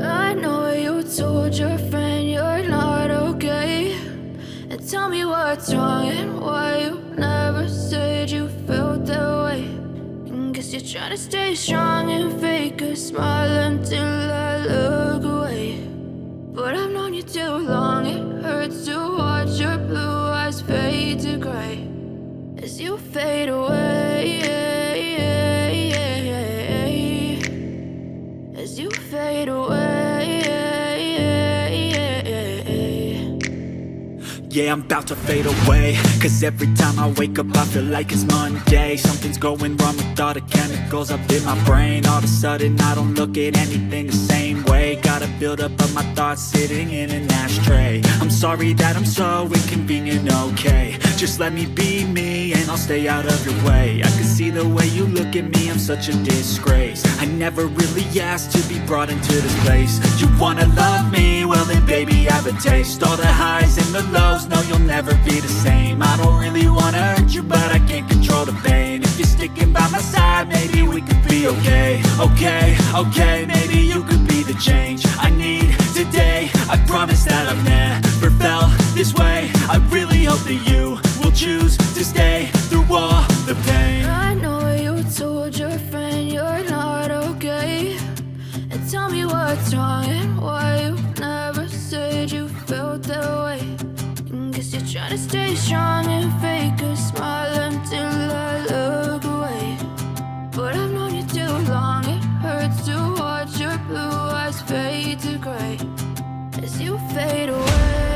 I know you told your friend you're not okay. And tell me what's wrong and why you never said you felt that way. And guess you're trying to stay strong and fake a smile until I look away. But I've known you too long, it hurts to watch your blue eyes fade to gray as you fade away. As you fade away. Yeah, I'm about to fade away, cause every time I wake up I feel like it's Monday. Something's going wrong with all the chemicals up in my brain. All of a sudden I don't look at anything the same way. Got a buildup of my thoughts sitting in an ashtray. I'm sorry that I'm so inconvenient, okay. Just let me be me and I'll stay out of your way. I can see the way you look at me, I'm such a disgrace. I never really asked to be brought into this place. You wanna love me? Well then baby have a taste. All the highs and the lows, no you'll never be the same. I don't really wanna hurt you but I can't control the pain. If you're sticking by my side maybe we could be okay. Okay, maybe you could be the change I need today. I promise that I've never felt this way. I really hope that you will choose to stay through all the pain. I know you told your friend you're not okay. And tell me what's wrong and why you never said you felt that way. And guess you're trying to stay strong and fake a smile until I look away. But I've known you too long, it hurts to watch your blue eyes fade to gray as you fade away.